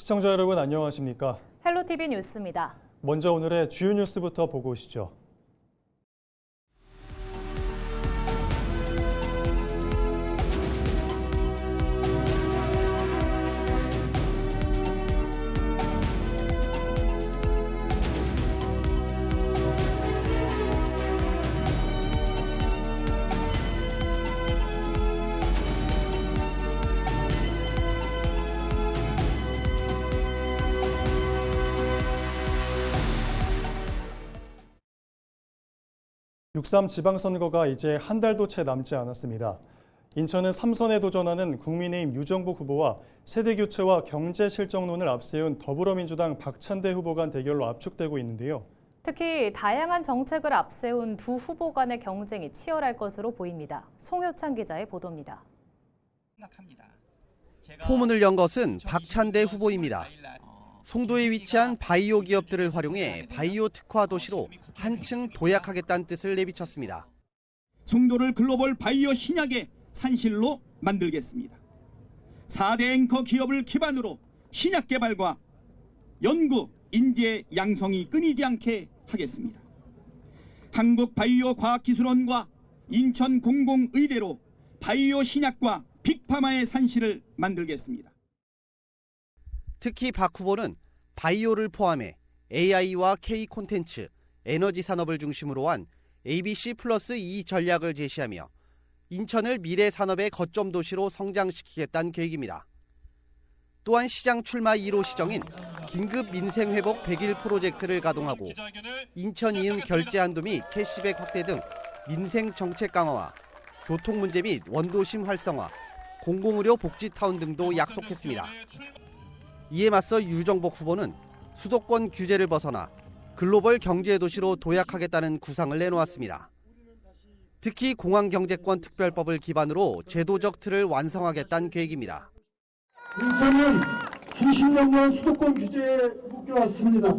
시청자 여러분 안녕하십니까? 헬로티비 뉴스입니다. 먼저 오늘의 주요 뉴스부터 보고 오시죠. (6.3) 지방선거가 이제 한 달도 채 남지 않았습니다. 인천은 3선에 도전하는 국민의힘 유정복 후보와 세대교체와 경제실정론을 앞세운 더불어민주당 박찬대 후보 간 대결로 압축되고 있는데요. 특히 다양한 정책을 앞세운 두 후보 간의 경쟁이 치열할 것으로 보입니다. 송효찬 기자의 보도입니다. 포문을 연 것은 박찬대 후보입니다. 송도에 위치한 바이오 기업들을 활용해 바이오 특화 도시로 한층 도약하겠다는 뜻을 내비쳤습니다. 송도를 글로벌 바이오 신약의 산실로 만들겠습니다. 4대 앵커 기업을 기반으로 신약 개발과 연구, 인재 양성이 끊이지 않게 하겠습니다. 한국바이오과학기술원과 인천공공의대로 바이오 신약과 빅파마의 산실을 만들겠습니다. 특히 박 후보는 바이오를 포함해 AI와 K 콘텐츠, 에너지 산업을 중심으로 한 ABC+2 전략을 제시하며 인천을 미래 산업의 거점 도시로 성장시키겠다는 계획입니다. 또한 시장 출마 1호 시정인 긴급 민생회복 100일 프로젝트를 가동하고 인천 이음 결제 한도 및 캐시백 확대 등 민생 정책 강화와 교통 문제 및 원도심 활성화, 공공의료 복지타운 등도 약속했습니다. 이에 맞서 유정복 후보는 수도권 규제를 벗어나 글로벌 경제도시로 도약하겠다는 구상을 내놓았습니다. 특히 공항경제권 특별법을 기반으로 제도적 틀을 완성하겠다는 계획입니다. 인천은 수십 년간 수도권 규제에 묶여왔습니다.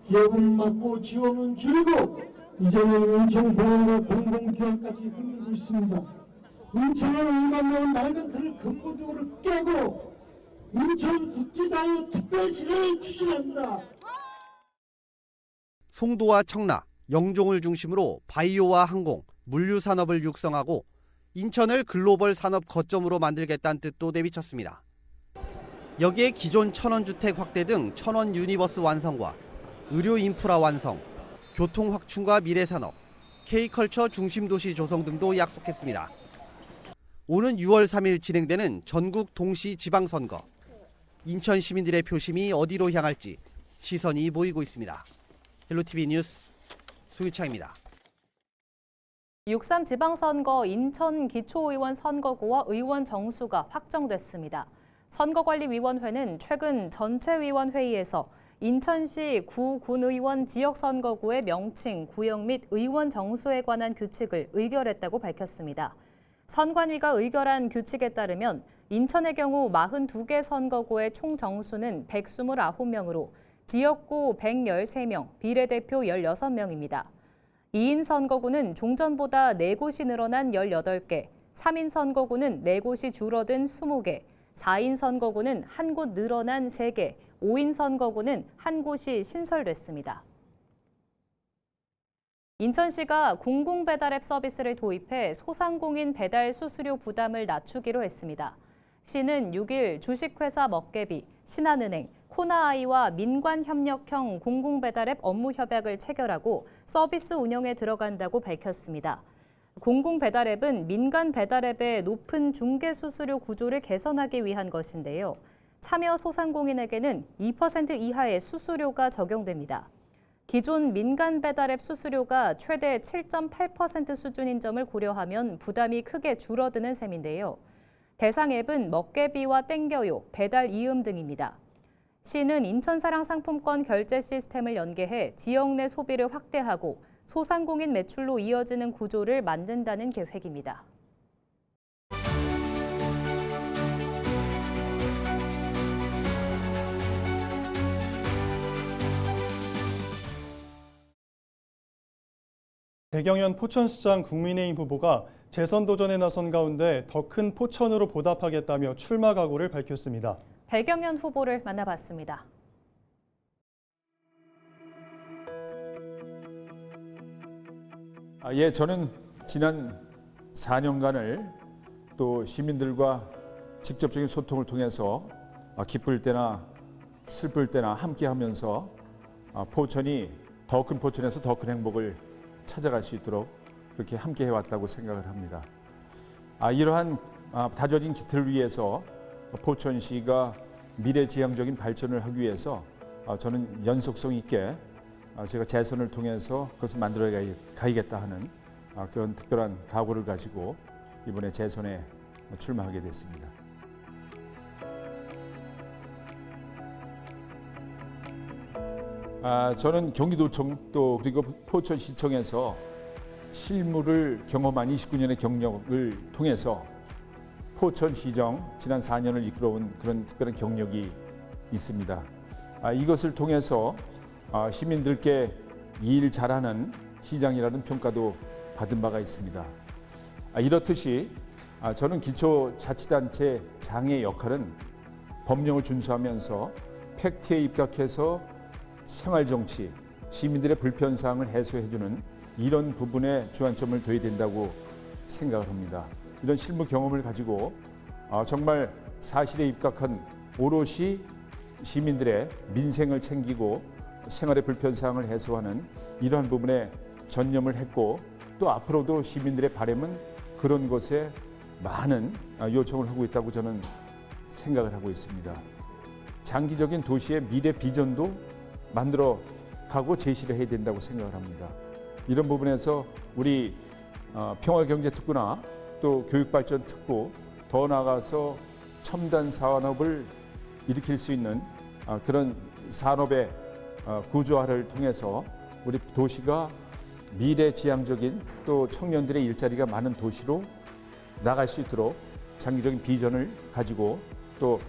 기업은 막고 지원은 줄이고 이제는 인천공항과 공공기관까지 흔들고 있습니다. 인천을 일관되는 낡은 틀을 근본적으로 깨고 인천국제자유특별시를 추진합니다. 송도와 청라, 영종을 중심으로 바이오와 항공, 물류 산업을 육성하고 인천을 글로벌 산업 거점으로 만들겠다는 뜻도 내비쳤습니다. 여기에 기존 천원주택 확대 등 천원 유니버스 완성과 의료 인프라 완성, 교통 확충과 미래산업, K컬처 중심도시 조성 등도 약속했습니다. 오는 6월 3일 진행되는 전국 동시 지방선거. 인천 시민들의 표심이 어디로 향할지 시선이 모이고 있습니다. 헬로티비 뉴스 송유창입니다. 6.3 지방선거 인천 기초의원 선거구와 의원 정수가 확정됐습니다. 선거관리위원회는 최근 전체위원회의에서 인천시 구 군의원 지역선거구의 명칭, 구역 및 의원 정수에 관한 규칙을 의결했다고 밝혔습니다. 선관위가 의결한 규칙에 따르면 인천의 경우 42개 선거구의 총 정수는 129명으로 지역구 113명, 비례대표 16명입니다. 2인 선거구는 종전보다 4곳이 늘어난 18개, 3인 선거구는 4곳이 줄어든 20개, 4인 선거구는 1곳 늘어난 3개, 5인 선거구는 1곳이 신설됐습니다. 인천시가 공공배달앱 서비스를 도입해 소상공인 배달 수수료 부담을 낮추기로 했습니다. 시는 6일 주식회사 먹개비, 신한은행, 코나아이와 민관협력형 공공배달앱 업무 협약을 체결하고 서비스 운영에 들어간다고 밝혔습니다. 공공배달앱은 민간 배달앱의 높은 중개 수수료 구조를 개선하기 위한 것인데요. 참여 소상공인에게는 2% 이하의 수수료가 적용됩니다. 기존 민간 배달앱 수수료가 최대 7.8% 수준인 점을 고려하면 부담이 크게 줄어드는 셈인데요. 대상 앱은 먹개비와 땡겨요, 배달 이음 등입니다. 시는 인천사랑 상품권 결제 시스템을 연계해 지역 내 소비를 확대하고 소상공인 매출로 이어지는 구조를 만든다는 계획입니다. 배경현 포천시장 국민의힘 후보가 재선 도전에 나선 가운데 더 큰 포천으로 보답하겠다며 출마 각오를 밝혔습니다. 배경현 후보를 만나봤습니다. 예, 저는 지난 4년간을 또 시민들과 직접적인 소통을 통해서 기쁠 때나 슬플 때나 함께하면서 포천이 더 큰 포천에서 더 큰 행복을 찾아갈 수 있도록 그렇게 함께해왔다고 생각을 합니다. 이러한 다져진 기틀을 위해서 포천시가 미래지향적인 발전을 하기 위해서 저는 연속성 있게 제가 재선을 통해서 그것을 만들어 가야겠다 하는 그런 특별한 각오를 가지고 이번에 재선에 출마하게 됐습니다. 저는 경기도청 또 그리고 포천시청에서 실무를 경험한 29년의 경력을 통해서 포천시정 지난 4년을 이끌어온 그런 특별한 경력이 있습니다. 이것을 통해서 시민들께 일 잘하는 시장이라는 평가도 받은 바가 있습니다. 이렇듯이 저는 기초자치단체 장의 역할은 법령을 준수하면서 팩트에 입각해서 생활정치, 시민들의 불편사항을 해소해주는 이런 부분에 주안점을 둬야 된다고 생각을 합니다. 이런 실무 경험을 가지고 정말 사실에 입각한 오롯이 시민들의 민생을 챙기고 생활의 불편사항을 해소하는 이러한 부분에 전념을 했고 또 앞으로도 시민들의 바람은 그런 것에 많은 요청을 하고 있다고 저는 생각을 하고 있습니다. 장기적인 도시의 미래 비전도 만들어 가고 제시를 해야 된다고 생각을 합니다. 이런 부분에서 우리 평화경제특구나 또 교육발전특구 더 나아가서 첨단 산업을 일으킬 수 있는 그런 산업의 구조화를 통해서 우리 도시가 미래지향적인 또 청년들의 일자리가 많은 도시로 나갈 수 있도록 장기적인 비전을 가지고 또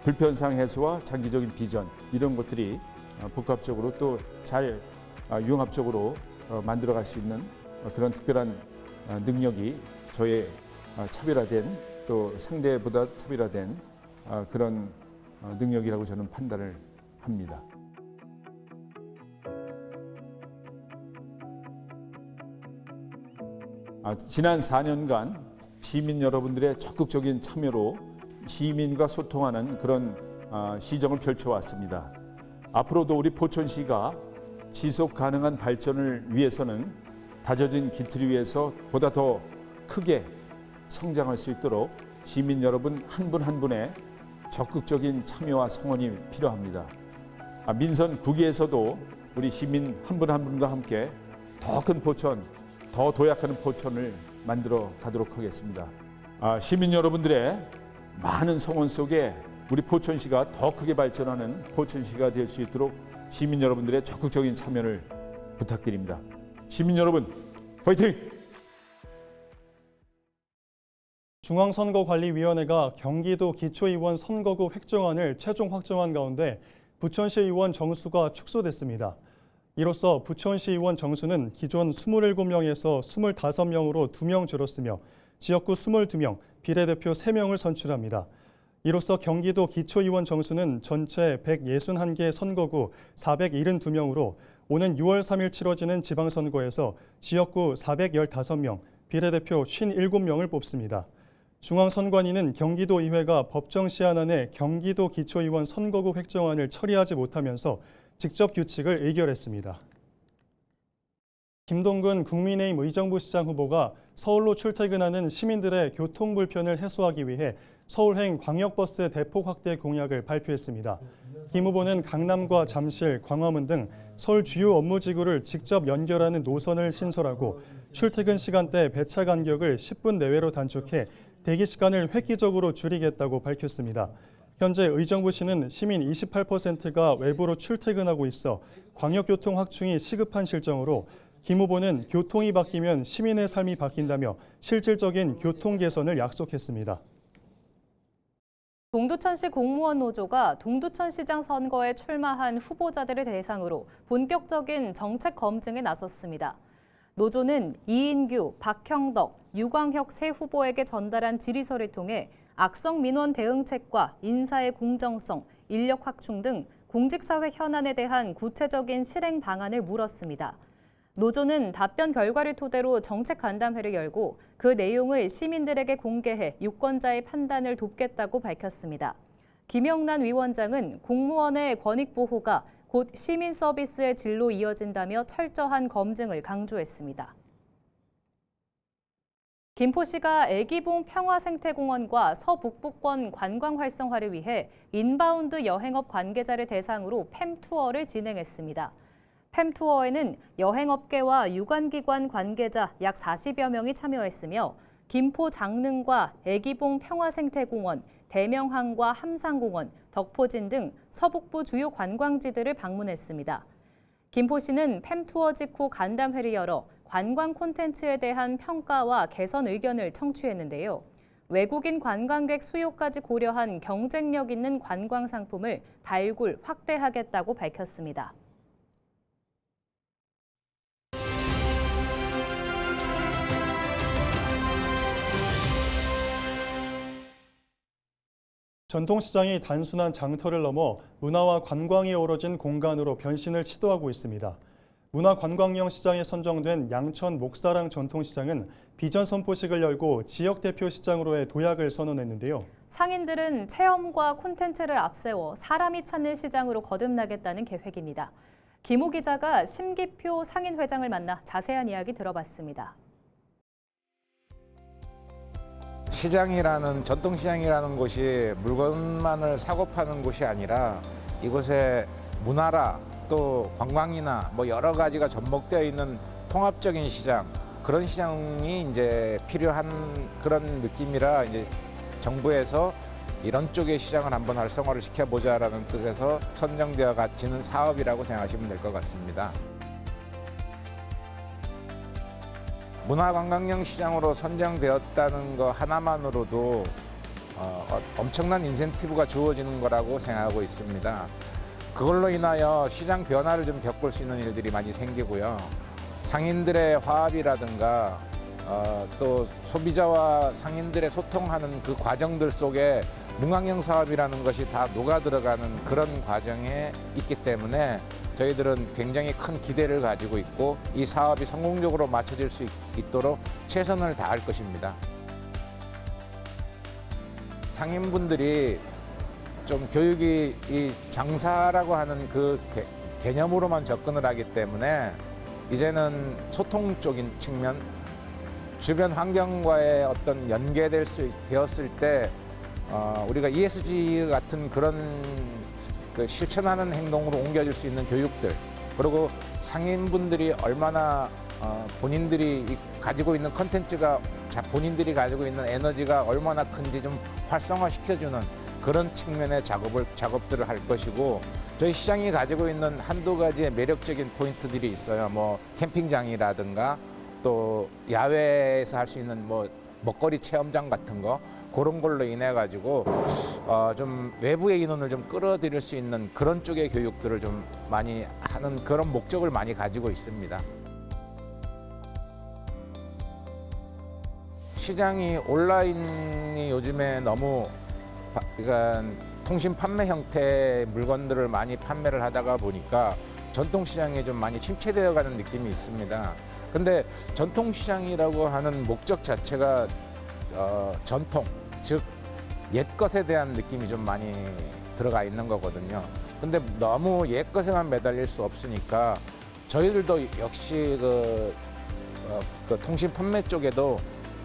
불편사항 해소와 장기적인 비전 이런 것들이 복합적으로 또 잘 융합적으로 만들어갈 수 있는 그런 특별한 능력이 저의 차별화된 또 상대보다 차별화된 그런 능력이라고 저는 판단을 합니다. 지난 4년간 시민 여러분들의 적극적인 참여로 시민과 소통하는 그런 시정을 펼쳐왔습니다. 앞으로도 우리 포천시가 지속 가능한 발전을 위해서는 다져진 기틀 위에서 보다 더 크게 성장할 수 있도록 시민 여러분 한 분 한 분의 적극적인 참여와 성원이 필요합니다. 민선 9기에서도 우리 시민 한 분 한 분과 함께 더 큰 포천, 더 도약하는 포천을 만들어 가도록 하겠습니다. 시민 여러분들의 많은 성원 속에 우리 포천시가 더 크게 발전하는 포천시가 될 수 있도록 시민 여러분들의 적극적인 참여를 부탁드립니다. 시민 여러분, 화이팅! 중앙선거관리위원회가 경기도 기초의원 선거구 획정안을 최종 확정한 가운데 부천시 의원 정수가 축소됐습니다. 이로써 부천시 의원 정수는 기존 27명에서 25명으로 2명 줄었으며 지역구 22명, 비례대표 3명을 선출합니다. 이로써 경기도 기초의원 정수는 전체 161개 선거구 472명으로 오는 6월 3일 치러지는 지방선거에서 지역구 415명, 비례대표 57명을 뽑습니다. 중앙선관위는 경기도의회가 법정 시한 안에 경기도 기초의원 선거구 획정안을 처리하지 못하면서 직접 규칙을 의결했습니다. 김동근 국민의힘 의정부시장 후보가 서울로 출퇴근하는 시민들의 교통 불편을 해소하기 위해 서울행 광역버스 대폭 확대 공약을 발표했습니다. 김 후보는 강남과 잠실, 광화문 등 서울 주요 업무지구를 직접 연결하는 노선을 신설하고 출퇴근 시간대 배차 간격을 10분 내외로 단축해 대기 시간을 획기적으로 줄이겠다고 밝혔습니다. 현재 의정부시는 시민 28%가 외부로 출퇴근하고 있어 광역교통 확충이 시급한 실정으로 김 후보는 교통이 바뀌면 시민의 삶이 바뀐다며 실질적인 교통 개선을 약속했습니다. 동두천시 공무원 노조가 동두천시장 선거에 출마한 후보자들을 대상으로 본격적인 정책 검증에 나섰습니다. 노조는 이인규, 박형덕, 유광혁 세 후보에게 전달한 질의서를 통해 악성 민원 대응책과 인사의 공정성, 인력 확충 등 공직사회 현안에 대한 구체적인 실행 방안을 물었습니다. 노조는 답변 결과를 토대로 정책 간담회를 열고 그 내용을 시민들에게 공개해 유권자의 판단을 돕겠다고 밝혔습니다. 김영란 위원장은 공무원의 권익 보호가 곧 시민 서비스의 질로 이어진다며 철저한 검증을 강조했습니다. 김포시가 애기봉 평화생태공원과 서북부권 관광 활성화를 위해 인바운드 여행업 관계자를 대상으로 팸투어를 진행했습니다. 팸투어에는 여행업계와 유관기관 관계자 약 40여 명이 참여했으며 김포 장릉과 애기봉 평화생태공원, 대명항과 함상공원, 덕포진 등 서북부 주요 관광지들을 방문했습니다. 김포시는 팸투어 직후 간담회를 열어 관광 콘텐츠에 대한 평가와 개선 의견을 청취했는데요. 외국인 관광객 수요까지 고려한 경쟁력 있는 관광 상품을 발굴, 확대하겠다고 밝혔습니다. 전통시장이 단순한 장터를 넘어 문화와 관광이 어우러진 공간으로 변신을 시도하고 있습니다. 문화관광형 시장에 선정된 양천 목사랑 전통시장은 비전 선포식을 열고 지역 대표 시장으로의 도약을 선언했는데요. 상인들은 체험과 콘텐츠를 앞세워 사람이 찾는 시장으로 거듭나겠다는 계획입니다. 김호 기자가 심기표 상인회장을 만나 자세한 이야기 들어봤습니다. 시장이라는 전통시장이라는 곳이 물건만을 사고 파는 곳이 아니라 이곳에 문화라 또 관광이나 뭐 여러 가지가 접목되어 있는 통합적인 시장, 그런 시장이 이제 필요한 그런 느낌이라 이제 정부에서 이런 쪽의 시장을 한번 활성화를 시켜보자라는 뜻에서 선정되어 가지는 사업이라고 생각하시면 될 것 같습니다. 문화관광형 시장으로 선정되었다는 거 하나만으로도 엄청난 인센티브가 주어지는 거라고 생각하고 있습니다. 그걸로 인하여 시장 변화를 좀 겪을 수 있는 일들이 많이 생기고요. 상인들의 화합이라든가 또 소비자와 상인들의 소통하는 그 과정들 속에 문광형 사업이라는 것이 다 녹아 들어가는 그런 과정에 있기 때문에 저희들은 굉장히 큰 기대를 가지고 있고 이 사업이 성공적으로 마쳐질 수 있도록 최선을 다할 것입니다. 상인분들이 좀 교육이 이 장사라고 하는 그 개념으로만 접근을 하기 때문에 이제는 소통적인 측면, 주변 환경과의 어떤 연계될 수 되었을 때 우리가 ESG 같은 그런 그 실천하는 행동으로 옮겨질 수 있는 교육들, 그리고 상인분들이 얼마나 본인들이 가지고 있는 컨텐츠가 본인들이 가지고 있는 에너지가 얼마나 큰지 좀 활성화시켜주는 그런 측면의 작업들을 할 것이고, 저희 시장이 가지고 있는 한두 가지의 매력적인 포인트들이 있어요. 뭐 캠핑장이라든가 또 야외에서 할 수 있는 뭐 먹거리 체험장 같은 거, 그런 걸로 인해 가지고 좀 외부의 인원을 좀 끌어들일 수 있는 그런 쪽의 교육들을 좀 많이 하는 그런 목적을 많이 가지고 있습니다. 시장이 온라인이 요즘에 너무 그러니까 통신 판매 형태의 물건들을 많이 판매를 하다가 보니까 전통시장이 좀 많이 침체되어 가는 느낌이 있습니다. 근데 전통시장이라고 하는 목적 자체가 전통, 즉 옛것에 대한 느낌이 좀 많이 들어가 있는 거거든요. 근데 너무 옛것에만 매달릴 수 없으니까 저희들도 역시 그 통신 판매 쪽에도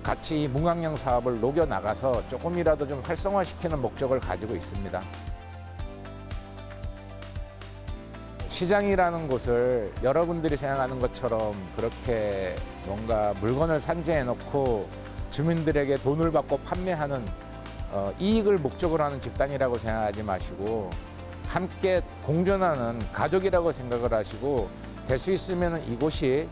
같이 이 문광형 사업을 녹여 나가서 조금이라도 좀 활성화시키는 목적을 가지고 있습니다. 시장이라는 곳을 여러분들이 생각하는 것처럼 그렇게 뭔가 물건을 산재해 놓고 주민들에게 돈을 받고 판매하는 이익을 목적으로 하는 집단이라고 생각하지 마시고 함께 공존하는 가족이라고 생각을 하시고 될 수 있으면 이곳이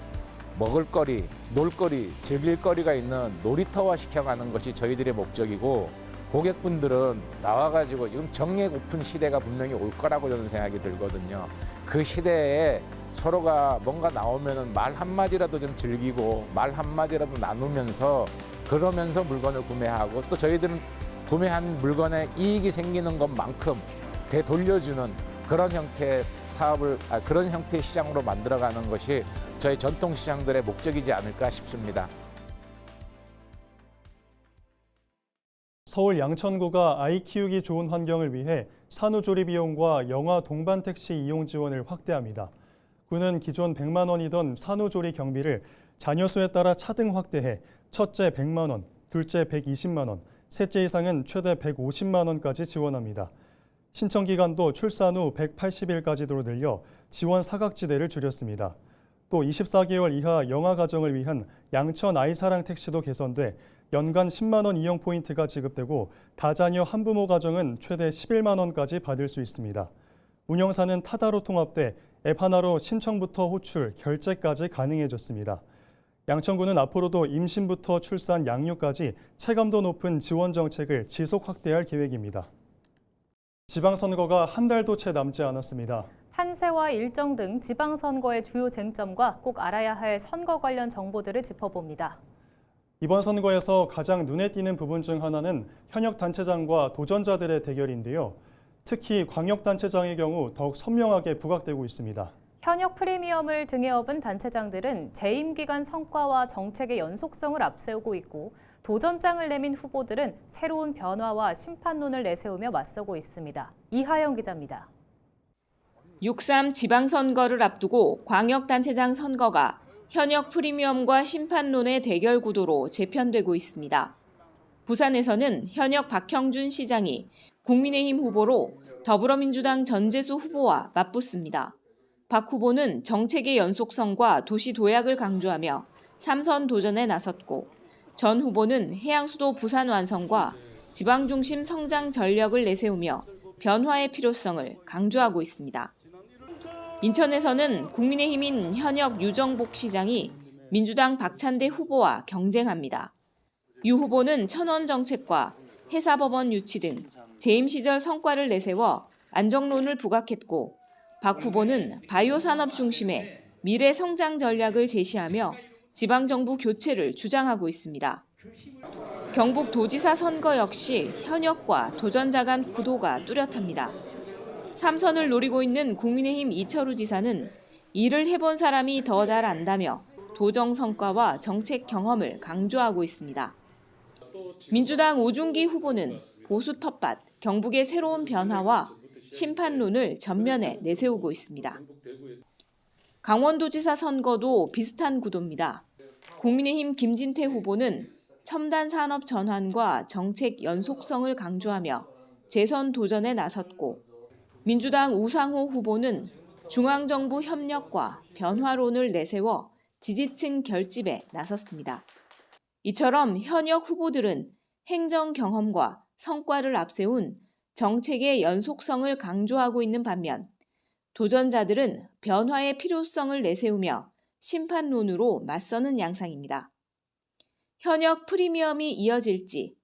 먹을거리, 놀거리, 즐길거리가 있는 놀이터화 시켜가는 것이 저희들의 목적이고, 고객분들은 나와가지고 지금 정액 오픈 시대가 분명히 올 거라고 저는 생각이 들거든요. 그 시대에 서로가 뭔가 나오면은 말 한마디라도 좀 즐기고 말 한마디라도 나누면서 그러면서 물건을 구매하고 또 저희들은 구매한 물건에 이익이 생기는 것만큼 되돌려주는 그런 형태의 그런 형태의 시장으로 만들어가는 것이 저희 전통 시장들의 목적이지 않을까 싶습니다. 서울 양천구가 아이 키우기 좋은 환경을 위해 산후조리 비용과 영아 동반 택시 이용 지원을 확대합니다. 구는 기존 100만 원이던 산후조리 경비를 자녀 수에 따라 차등 확대해 첫째 100만 원, 둘째 120만 원, 셋째 이상은 최대 150만 원까지 지원합니다. 신청 기간도 출산 후 180일까지로 늘려 지원 사각지대를 줄였습니다. 또 24개월 이하 영아 가정을 위한 양천 아이사랑 택시도 개선돼 연간 10만 원 이용 포인트가 지급되고 다자녀 한부모 가정은 최대 11만 원까지 받을 수 있습니다. 운영사는 타다로 통합돼 앱 하나로 신청부터 호출, 결제까지 가능해졌습니다. 양천구는 앞으로도 임신부터 출산, 양육까지 체감도 높은 지원 정책을 지속 확대할 계획입니다. 지방선거가 한 달도 채 남지 않았습니다. 판세와 일정 등 지방선거의 주요 쟁점과 꼭 알아야 할 선거 관련 정보들을 짚어봅니다. 이번 선거에서 가장 눈에 띄는 부분 중 하나는 현역 단체장과 도전자들의 대결인데요. 특히 광역단체장의 경우 더욱 선명하게 부각되고 있습니다. 현역 프리미엄을 등에 업은 단체장들은 재임 기간 성과와 정책의 연속성을 앞세우고 있고 도전장을 내민 후보들은 새로운 변화와 심판론을 내세우며 맞서고 있습니다. 이하영 기자입니다. 6.3 지방선거를 앞두고 광역단체장 선거가 현역 프리미엄과 심판론의 대결 구도로 재편되고 있습니다. 부산에서는 현역 박형준 시장이 국민의힘 후보로 더불어민주당 전재수 후보와 맞붙습니다. 박 후보는 정책의 연속성과 도시 도약을 강조하며 3선 도전에 나섰고 전 후보는 해양수도 부산 완성과 지방중심 성장 전력을 내세우며 변화의 필요성을 강조하고 있습니다. 인천에서는 국민의힘인 현역 유정복 시장이 민주당 박찬대 후보와 경쟁합니다. 유 후보는 천원 정책과 해사법원 유치 등 재임 시절 성과를 내세워 안정론을 부각했고 박 후보는 바이오 산업 중심의 미래 성장 전략을 제시하며 지방정부 교체를 주장하고 있습니다. 경북도지사 선거 역시 현역과 도전자 간 구도가 뚜렷합니다. 3선을 노리고 있는 국민의힘 이철우 지사는 일을 해본 사람이 더 잘 안다며 도정 성과와 정책 경험을 강조하고 있습니다. 민주당 오중기 후보는 보수 텃밭, 경북의 새로운 변화와 심판론을 전면에 내세우고 있습니다. 강원도지사 선거도 비슷한 구도입니다. 국민의힘 김진태 후보는 첨단 산업 전환과 정책 연속성을 강조하며 재선 도전에 나섰고 민주당 우상호 후보는 중앙정부 협력과 변화론을 내세워 지지층 결집에 나섰습니다. 이처럼 현역 후보들은 행정 경험과 성과를 앞세운 정책의 연속성을 강조하고 있는 반면 도전자들은 변화의 필요성을 내세우며 심판론으로 맞서는 양상입니다. 현역 프리미엄이 이어질지,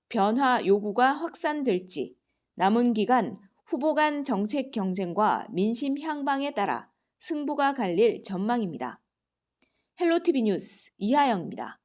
변화 요구가 확산될지, 남은 기간 후보 간 정책 경쟁과 민심 향방에 따라 승부가 갈릴 전망입니다. 헬로티비 뉴스 이하영입니다.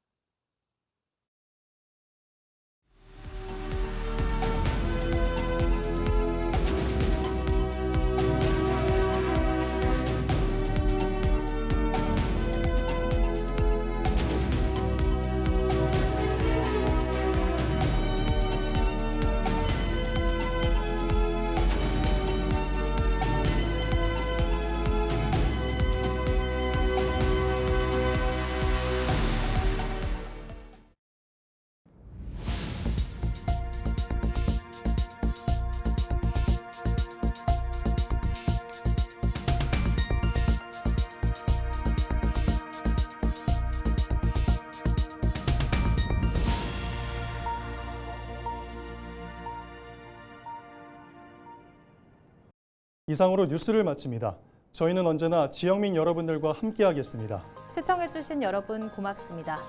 이상으로 뉴스를 마칩니다. 저희는 언제나 지역민 여러분들과 함께하겠습니다. 시청해주신 여러분 고맙습니다.